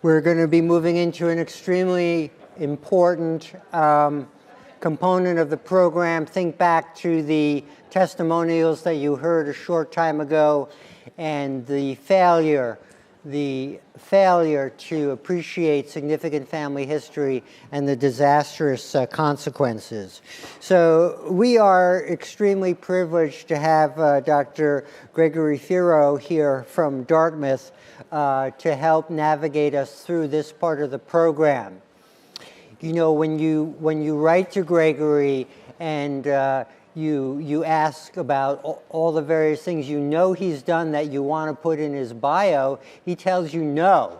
We're going to be moving into an extremely important component of the program. Think back to the testimonials that you heard a short time ago and the failure to appreciate significant family history and the disastrous consequences. So we are extremely privileged to have Dr. Gregory F here from Dartmouth to help navigate us through this part of the program. You know, when you write to Gregory and you ask about all the various things you know he's done that you want to put in his bio, he tells you, no,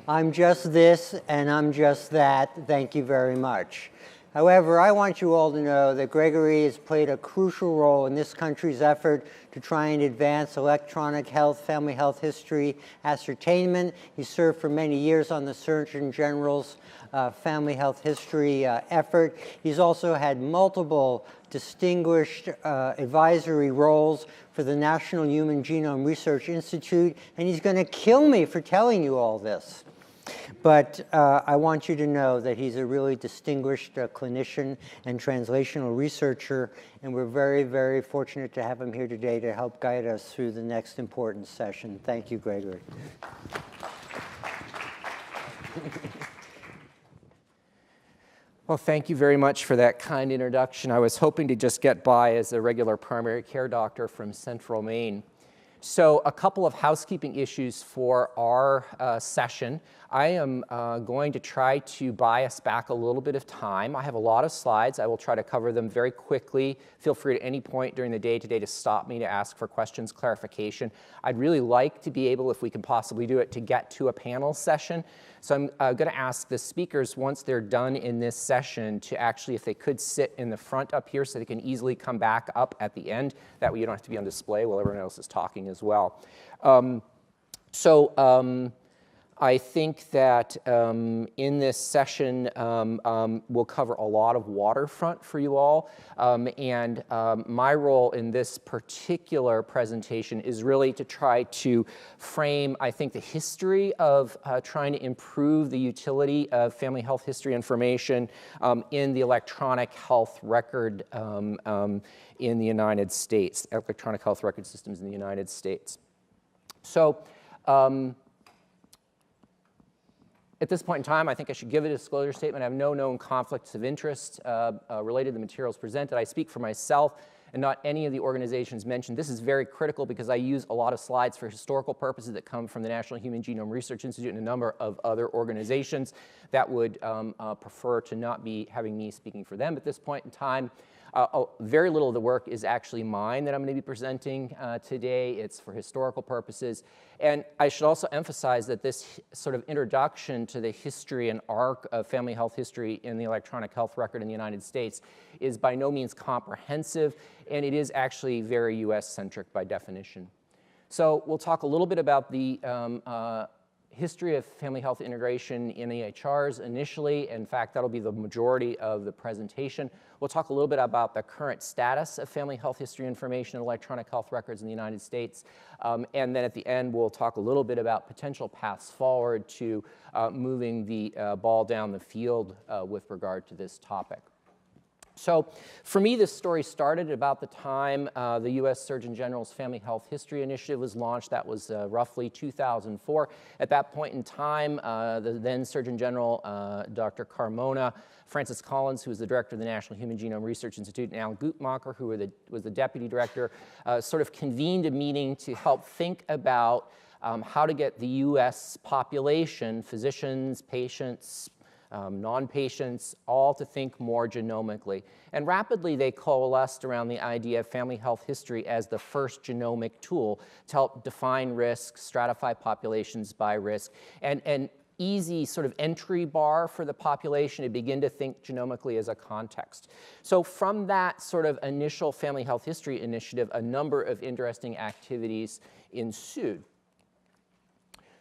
I'm just this and I'm just that, thank you very much. However, I want you all to know that Gregory has played a crucial role in this country's effort to try and advance electronic health, family health history ascertainment. He served for many years on the Surgeon General's family health history effort. He's also had multiple distinguished advisory roles for the National Human Genome Research Institute, and he's going to kill me for telling you all this. But I want you to know that he's a really distinguished clinician and translational researcher, and we're very, very fortunate to have him here today to help guide us through the next important session. Thank you, Gregory. Well, thank you very much for that kind introduction. I was hoping to just get by as a regular primary care doctor from Central Maine. So a couple of housekeeping issues for our session. I am going to try to buy us back a little bit of time. I have a lot of slides. I will try to cover them very quickly. Feel free at any point during the day today to stop me to ask for questions, clarification. I'd really like to be able, if we can possibly do it, to get to a panel session. So I'm going to ask the speakers, once they're done in this session, to actually, if they could sit in the front up here so they can easily come back up at the end. That way you don't have to be on display while everyone else is talking as well. I think that in this session, we'll cover a lot of waterfront for you all. My role in this particular presentation is really to try to frame, I think, the history of trying to improve the utility of family health history information in the electronic health record in the United States, electronic health record systems in the United States. So, at this point in time, I think I should give a disclosure statement. I have no known conflicts of interest related to the materials presented. I speak for myself and not any of the organizations mentioned. This is very critical because I use a lot of slides for historical purposes that come from the National Human Genome Research Institute and a number of other organizations that would prefer to not be having me speaking for them at this point in time. Very little of the work is actually mine that I'm going to be presenting today. It's for historical purposes. And I should also emphasize that this sort of introduction to the history and arc of family health history in the electronic health record in the United States is by no means comprehensive, and it is actually very US-centric by definition. So we'll talk a little bit about the history of family health integration in EHRs initially. In fact, that'll be the majority of the presentation. We'll talk a little bit about the current status of family health history information in electronic health records in the United States. And then at the end, we'll talk a little bit about potential paths forward to moving the ball down the field with regard to this topic. So for me, this story started about the time the U.S. Surgeon General's Family Health History Initiative was launched. That was roughly 2004. At that point in time, the then Surgeon General, Dr. Carmona, Francis Collins, who was the director of the National Human Genome Research Institute, and Alan Guttmacher, who was the deputy director, sort of convened a meeting to help think about how to get the U.S. population, physicians, patients, non-patients, all to think more genomically. And rapidly they coalesced around the idea of family health history as the first genomic tool to help define risk, stratify populations by risk, and an easy sort of entry bar for the population to begin to think genomically as a context. So from that sort of initial family health history initiative, a number of interesting activities ensued.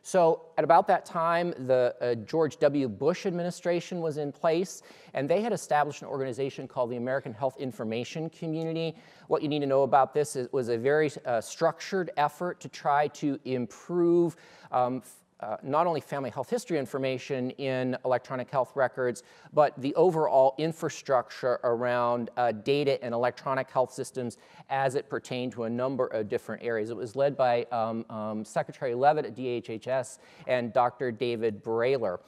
So at about that time, the George W. Bush administration was in place, and they had established an organization called the American Health Information Community. What you need to know about this is it was a very structured effort to try to improve not only family health history information in electronic health records, but the overall infrastructure around data and electronic health systems as it pertained to a number of different areas. It was led by Secretary Levitt at DHHS and Dr. David Brailer.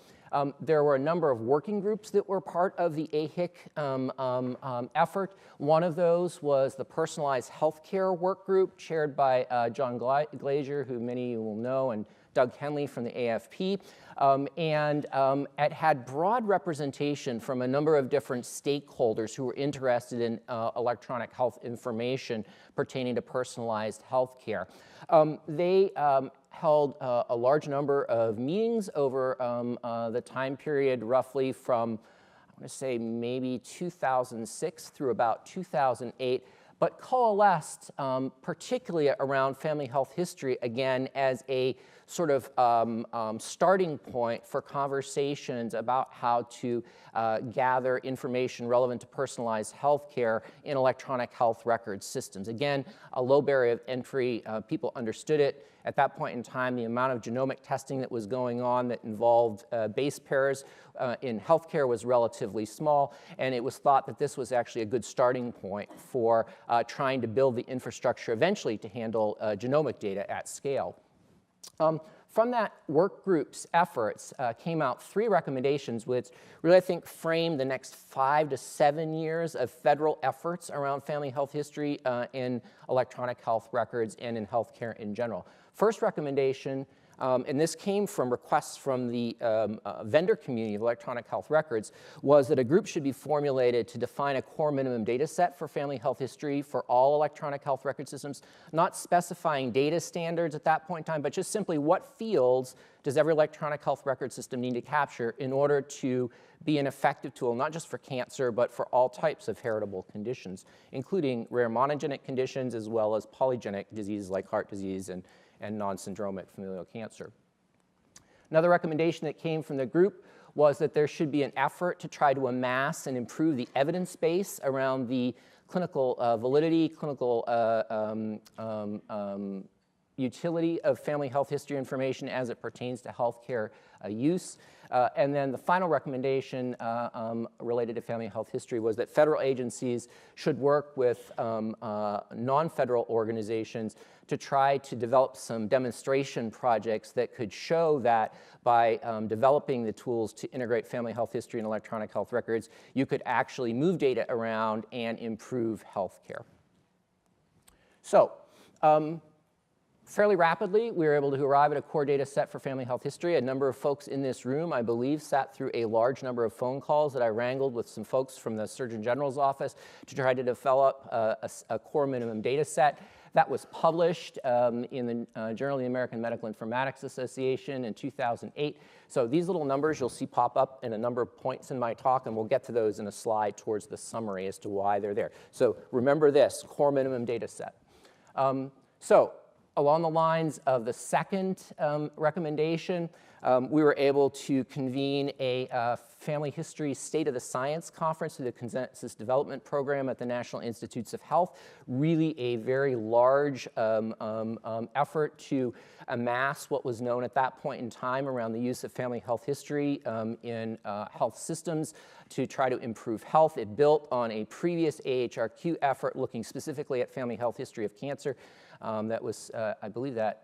There were a number of working groups that were part of the AHIC effort. One of those was the Personalized Healthcare Work Group, chaired by John Glazier, who many of you will know, and Doug Henley from the AFP. It had broad representation from a number of different stakeholders who were interested in electronic health information pertaining to personalized health care. They held a large number of meetings over the time period roughly from, I want to say, maybe 2006 through about 2008, but coalesced particularly around family health history, again, as a sort of starting point for conversations about how to gather information relevant to personalized health care in electronic health record systems. Again, a low barrier of entry. People understood it. At that point in time, the amount of genomic testing that was going on that involved base pairs in healthcare was relatively small, and it was thought that this was actually a good starting point for trying to build the infrastructure eventually to handle genomic data at scale. From that work group's efforts came out 3 recommendations which really, I think, framed the next 5 to 7 years of federal efforts around family health history in electronic health records and in healthcare in general. First recommendation, and this came from requests from the vendor community of electronic health records, was that a group should be formulated to define a core minimum data set for family health history for all electronic health record systems, not specifying data standards at that point in time, but just simply what fields does every electronic health record system need to capture in order to be an effective tool, not just for cancer, but for all types of heritable conditions, including rare monogenic conditions as well as polygenic diseases like heart disease and non-syndromic familial cancer. Another recommendation that came from the group was that there should be an effort to try to amass and improve the evidence base around the clinical validity, clinical utility of family health history information as it pertains to healthcare use. And then the final recommendation related to family health history was that federal agencies should work with non-federal organizations to try to develop some demonstration projects that could show that by developing the tools to integrate family health history and electronic health records, you could actually move data around and improve healthcare. So, fairly rapidly, we were able to arrive at a core data set for family health history. A number of folks in this room, I believe, sat through a large number of phone calls that I wrangled with some folks from the Surgeon General's office to try to develop a core minimum data set. That was published in the Journal of the American Medical Informatics Association in 2008. So these little numbers you'll see pop up in a number of points in my talk, and we'll get to those in a slide towards the summary as to why they're there. So remember this, core minimum data set. Along the lines of the second recommendation, we were able to convene a Family History State of the Science Conference through the Consensus Development Program at the National Institutes of Health. Really a very large effort to amass what was known at that point in time around the use of family health history in health systems to try to improve health. It built on a previous AHRQ effort looking specifically at family health history of cancer. That was, I believe that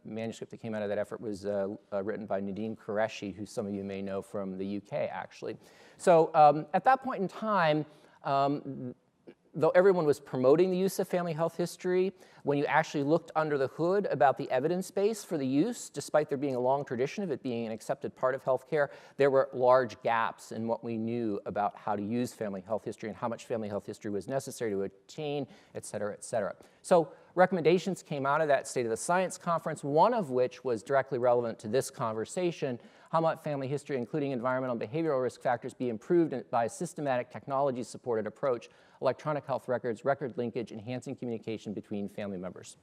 manuscript that came out of that effort was written by Nadeem Qureshi, who some of you may know from the UK, actually. So at that point in time, though everyone was promoting the use of family health history, when you actually looked under the hood about the evidence base for the use, despite there being a long tradition of it being an accepted part of healthcare, there were large gaps in what we knew about how to use family health history and how much family health history was necessary to attain, et cetera, et cetera. So recommendations came out of that State of the Science Conference, one of which was directly relevant to this conversation. How might family history, including environmental and behavioral risk factors, be improved by a systematic technology-supported approach, electronic health records, record linkage, enhancing communication between family members?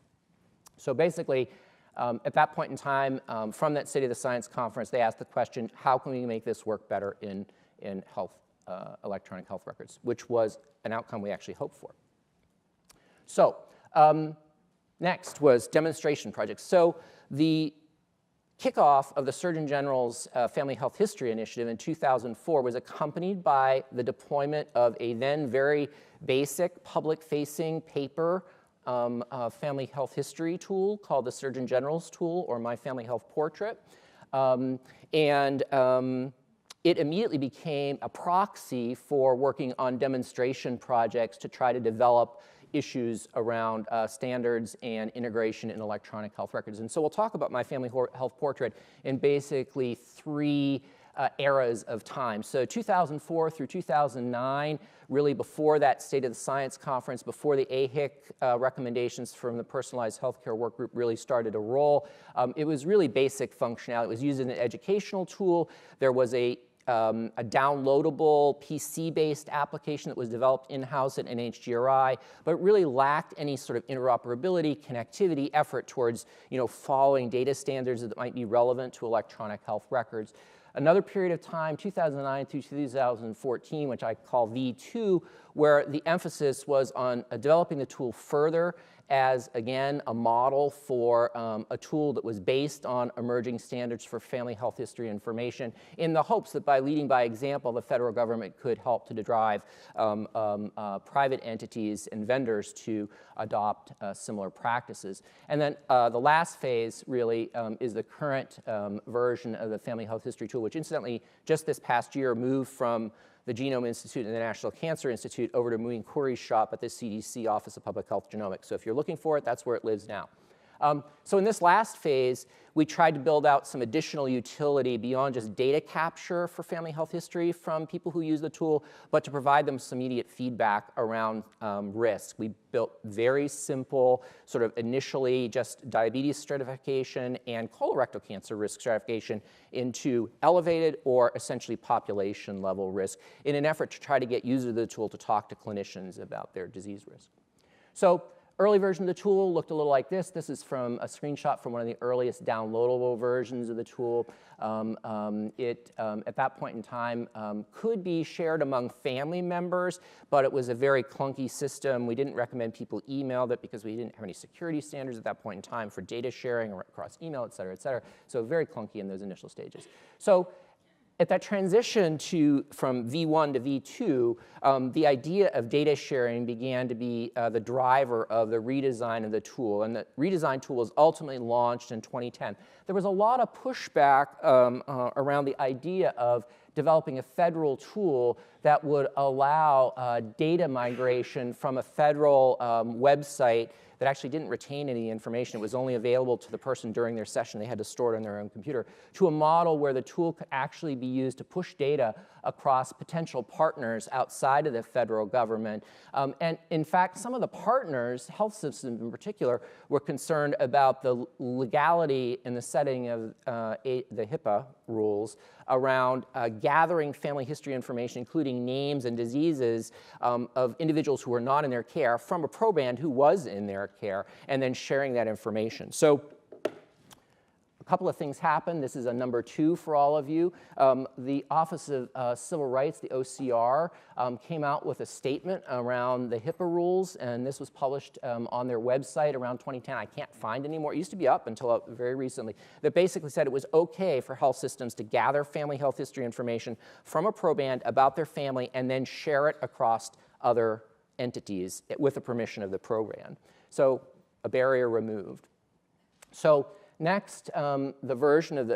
So basically, at that point in time, from that State of the Science Conference, they asked the question, how can we make this work better in health, electronic health records, which was an outcome we actually hoped for. So next was demonstration projects. So the kickoff of the Surgeon General's Family Health History Initiative in 2004 was accompanied by the deployment of a then very basic public-facing paper family health history tool called the Surgeon General's Tool, or My Family Health Portrait. It immediately became a proxy for working on demonstration projects to try to develop issues around standards and integration in electronic health records. And so we'll talk about My Family Health Portrait in basically three eras of time. So 2004 through 2009, really before that State of the Science conference, before the AHIC recommendations from the Personalized Healthcare Work Group really started to roll, it was really basic functionality. It was used as an educational tool. There was a downloadable PC-based application that was developed in-house at NHGRI, but it really lacked any sort of interoperability, connectivity effort towards following data standards that might be relevant to electronic health records. Another period of time, 2009 through 2014, which I call V2, where the emphasis was on developing the tool further as, again, a model for a tool that was based on emerging standards for family health history information, in the hopes that by leading by example, the federal government could help to drive private entities and vendors to adopt similar practices. And then the last phase really is the current version of the Family Health History Tool, which incidentally just this past year moved from the Genome Institute and the National Cancer Institute over to Muin Khoury's shop at the CDC Office of Public Health Genomics. So if you're looking for it, that's where it lives now. So in this last phase, we tried to build out some additional utility beyond just data capture for family health history from people who use the tool, but to provide them some immediate feedback around risk. We built very simple, sort of initially just diabetes stratification and colorectal cancer risk stratification into elevated or essentially population level risk in an effort to try to get users of the tool to talk to clinicians about their disease risk. So early version of the tool looked a little like this. This is from a screenshot from one of the earliest downloadable versions of the tool. At that point in time, could be shared among family members, but it was a very clunky system. We didn't recommend people email it because we didn't have any security standards at that point in time for data sharing or across email, et cetera, et cetera. So very clunky in those initial stages. So at that transition from V1 to V2, the idea of data sharing began to be the driver of the redesign of the tool. And the redesign tool was ultimately launched in 2010. There was a lot of pushback around the idea of developing a federal tool that would allow data migration from a federal website that actually didn't retain any information. It was only available to the person during their session. They had to store it on their own computer, to a model where the tool could actually be used to push data across potential partners outside of the federal government. And in fact, some of the partners, health systems in particular, were concerned about the legality in the setting of the HIPAA rules around gathering family history information, including names and diseases of individuals who were not in their care from a proband who was in their care, and then sharing that information. So a couple of things happened. This is a number 2 for all of you. The Office of Civil Rights, the OCR, came out with a statement around the HIPAA rules, and this was published on their website around 2010. I can't find anymore. It used to be up until very recently. That basically said it was okay for health systems to gather family health history information from a proband about their family and then share it across other entities with the permission of the proband. So a barrier removed. So next, next version of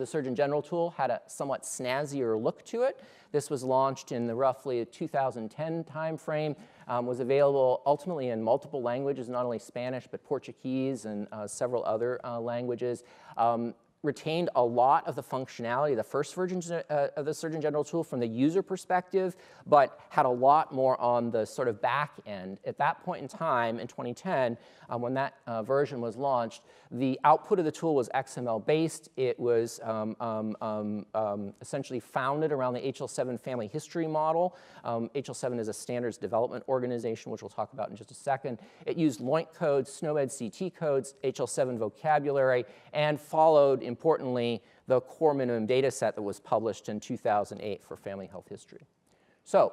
the Surgeon General tool had a somewhat snazzier look to it. This was launched in the roughly 2010 timeframe, was available ultimately in multiple languages, not only Spanish, but Portuguese and several other languages. Retained a lot of the functionality of the first version of the Surgeon General tool from the user perspective, but had a lot more on the sort of back end. At that point in time, in 2010, when that version was launched, the output of the tool was XML-based. It was essentially founded around the HL7 family history model. HL7 is a standards development organization, which we'll talk about in just a second. It used LOINC codes, SNOMED CT codes, HL7 vocabulary, and followed, importantly, the core minimum data set that was published in 2008 for family health history. So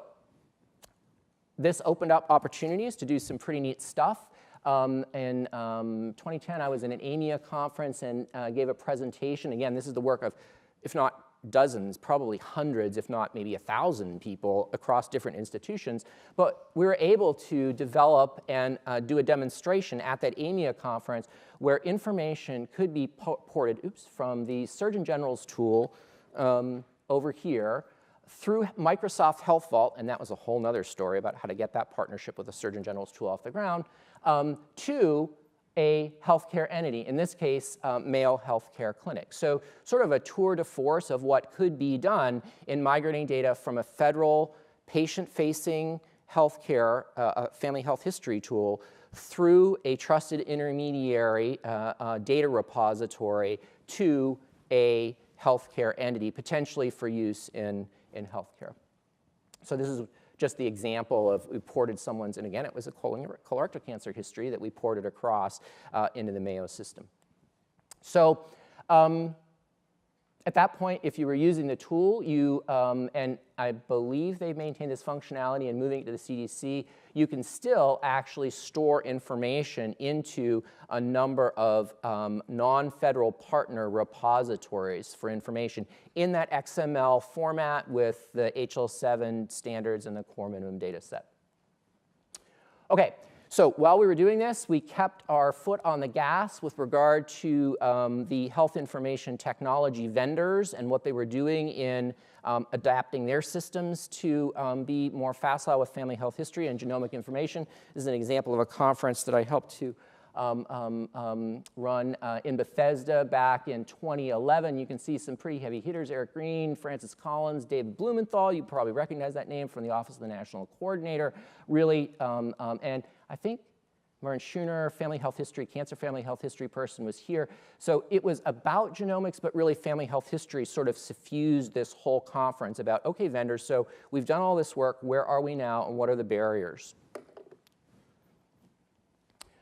this opened up opportunities to do some pretty neat stuff. In 2010, I was in an AMIA conference and gave a presentation. Again, this is the work of, if not dozens, probably hundreds, if not maybe 1,000 people across different institutions. But we were able to develop and do a demonstration at that AMIA conference where information could be ported from the Surgeon General's tool over here through Microsoft Health Vault, and that was a whole nother story about how to get that partnership with the Surgeon General's tool off the ground, to a healthcare entity, in this case, Mayo Healthcare Clinic. So sort of a tour de force of what could be done in migrating data from a federal patient-facing healthcare family health history tool through a trusted intermediary data repository to a healthcare entity, potentially for use in healthcare. So this is just the example of we ported someone's, and again, it was a colorectal cancer history that we ported across into the Mayo system. So at that point, if you were using the tool, you, and I believe they maintain this functionality and moving it to the CDC, you can still actually store information into a number of non-federal partner repositories for information in that XML format with the HL7 standards and the core minimum data set. Okay. So while we were doing this, we kept our foot on the gas with regard to the health information technology vendors and what they were doing in adapting their systems to be more facile with family health history and genomic information. This is an example of a conference that I helped to run in Bethesda back in 2011. You can see some pretty heavy hitters: Eric Green, Francis Collins, David Blumenthal. You probably recognize that name from the Office of the National Coordinator. Really, and I think Marin Schooner, family health history, cancer family health history person was here. So it was about genomics, but really family health history sort of suffused this whole conference about, okay, vendors, so we've done all this work, where are we now, and what are the barriers?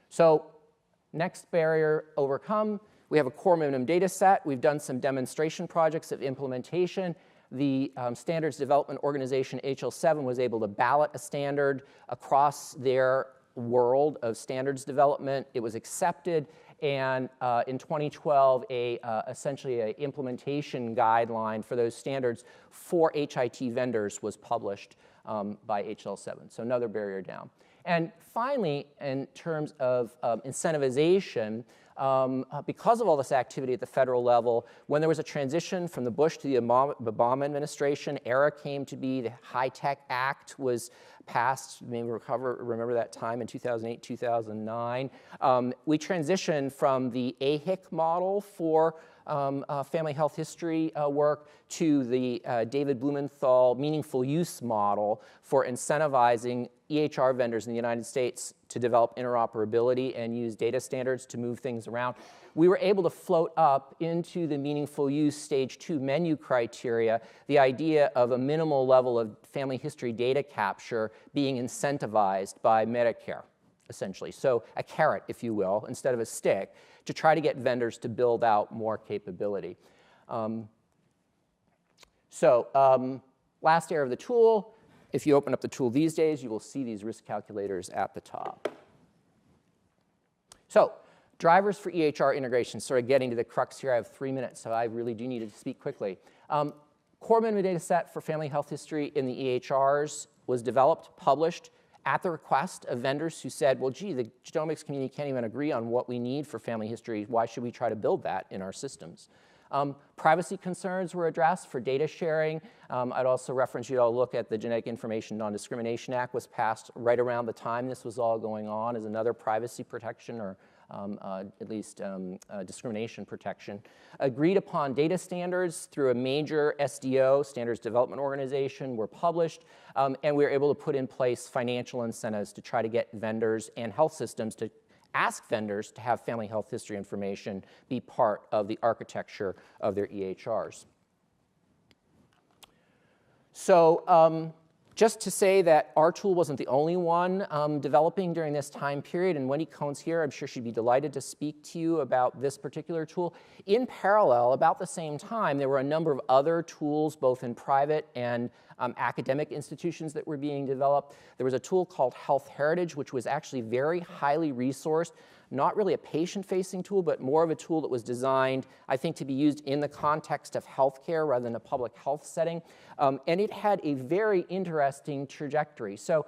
So next barrier overcome, we have a core minimum data set. We've done some demonstration projects of implementation. The standards development organization, HL7, was able to ballot a standard across their world of standards development. It was accepted, and in 2012, essentially an implementation guideline for those standards for HIT vendors was published by HL7, so another barrier down. And finally, in terms of incentivization, because of all this activity at the federal level, when there was a transition from the Bush to the Obama administration, ERA came to be, the High-Tech Act was passed, maybe remember that time in 2008, 2009. We transitioned from the AHIC model for family health history work to the David Blumenthal meaningful use model for incentivizing EHR vendors in the United States to develop interoperability and use data standards to move things around. We were able to float up into the meaningful use stage 2 menu criteria the idea of a minimal level of family history data capture being incentivized by Medicare, essentially. So a carrot, if you will, instead of a stick, to try to get vendors to build out more capability. Last area of the tool, if you open up the tool these days, you will see these risk calculators at the top. So drivers for EHR integration, sort of getting to the crux here. I have 3 minutes, so I really do need to speak quickly. Core minimum data set for family health history in the EHRs was developed, published, at the request of vendors who said, well, gee, the genomics community can't even agree on what we need for family history. Why should we try to build that in our systems? Privacy concerns were addressed for data sharing. I'd also reference you to look at the Genetic Information Non-Discrimination Act was passed right around the time this was all going on as another privacy protection, or at least discrimination protection. Agreed upon data standards through a major SDO, Standards Development Organization, were published, and we were able to put in place financial incentives to try to get vendors and health systems to ask vendors to have family health history information be part of the architecture of their EHRs. So Just to say that our tool wasn't the only one developing during this time period, and Wendy Cohn's here. I'm sure she'd be delighted to speak to you about this particular tool. In parallel, about the same time, there were a number of other tools, both in private and academic institutions that were being developed. There was a tool called Health Heritage, which was actually very highly resourced, not really a patient-facing tool, but more of a tool that was designed, I think, to be used in the context of healthcare rather than a public health setting. And it had a very interesting trajectory. So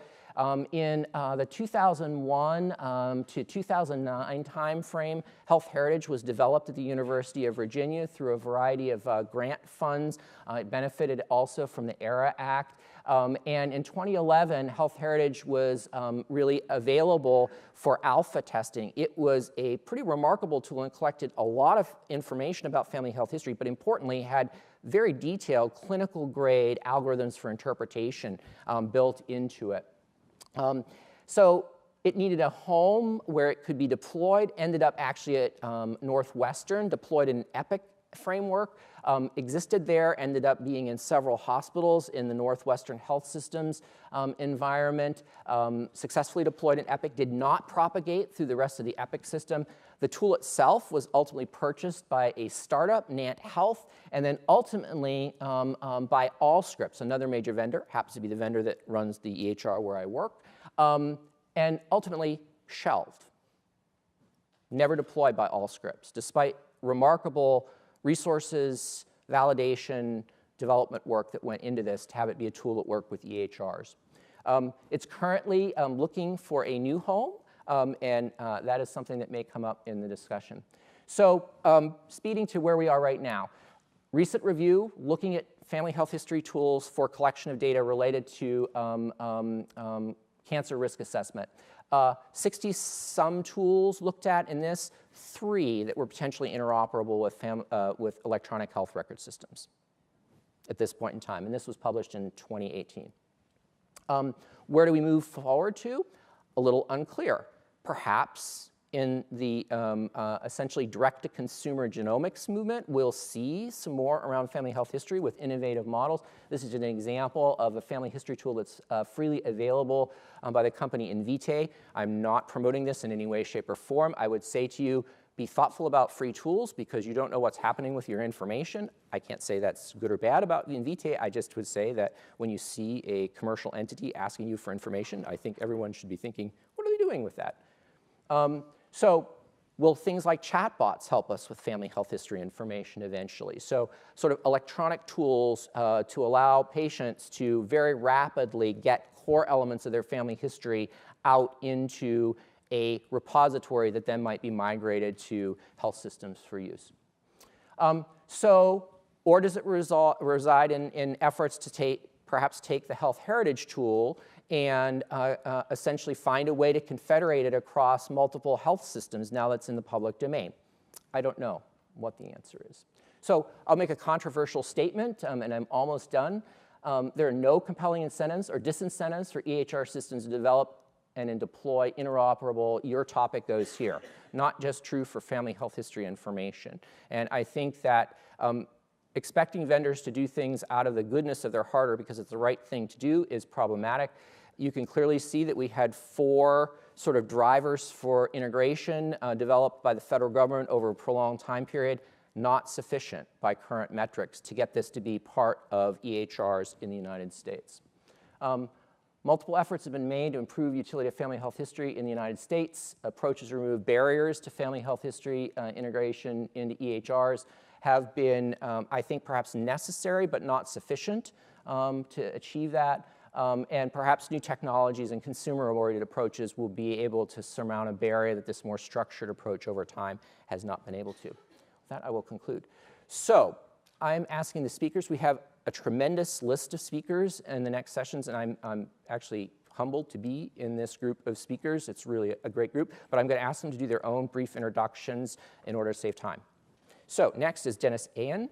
in the 2001 to 2009 timeframe, Health Heritage was developed at the University of Virginia through a variety of grant funds. It benefited also from the ERA Act. And in 2011, Health Heritage was really available for alpha testing. It was a pretty remarkable tool and collected a lot of information about family health history, but importantly had very detailed clinical grade algorithms for interpretation built into it. So it needed a home where it could be deployed, ended up actually at Northwestern, deployed in an EPIC framework, existed there, ended up being in several hospitals in the Northwestern Health Systems environment, successfully deployed in EPIC, did not propagate through the rest of the EPIC system. The tool itself was ultimately purchased by a startup, Nant Health, and then ultimately by Allscripts, another major vendor, happens to be the vendor that runs the EHR where I work, and ultimately shelved. Never deployed by Allscripts, despite remarkable resources, validation, development work that went into this to have it be a tool that worked with EHRs. It's currently looking for a new home, and that is something that may come up in the discussion. So speeding to where we are right now. Recent review, looking at family health history tools for collection of data related to cancer risk assessment. 60-some tools looked at in this, 3 that were potentially interoperable with electronic health record systems at this point in time, and this was published in 2018. Where do we move forward to? A little unclear. Perhaps in the essentially direct-to-consumer genomics movement, we'll see some more around family health history with innovative models. This is an example of a family history tool that's freely available by the company Invitae. I'm not promoting this in any way, shape, or form. I would say to you, be thoughtful about free tools because you don't know what's happening with your information. I can't say that's good or bad about Invitae. I just would say that when you see a commercial entity asking you for information, I think everyone should be thinking, what are they doing with that? So will things like chatbots help us with family health history information eventually? So sort of electronic tools to allow patients to very rapidly get core elements of their family history out into a repository that then might be migrated to health systems for use. Or does it reside in efforts to perhaps take the Health Heritage tool and essentially find a way to confederate it across multiple health systems now that's in the public domain? I don't know what the answer is. So I'll make a controversial statement, and I'm almost done. There are no compelling incentives or disincentives for EHR systems to develop and deploy interoperable, your topic goes here. Not just true for family health history information. And I think that expecting vendors to do things out of the goodness of their heart or because it's the right thing to do is problematic. You can clearly see that we had 4 sort of drivers for integration developed by the federal government over a prolonged time period, not sufficient by current metrics to get this to be part of EHRs in the United States. Multiple efforts have been made to improve utility of family health history in the United States. Approaches to remove barriers to family health history integration into EHRs have been, I think, perhaps necessary but not sufficient to achieve that. And perhaps new technologies and consumer-oriented approaches will be able to surmount a barrier that this more structured approach over time has not been able to. With that, I will conclude. So I'm asking the speakers. We have a tremendous list of speakers in the next sessions, and I'm actually humbled to be in this group of speakers. It's really a great group, but I'm going to ask them to do their own brief introductions in order to save time. So next is Dennis Ayen.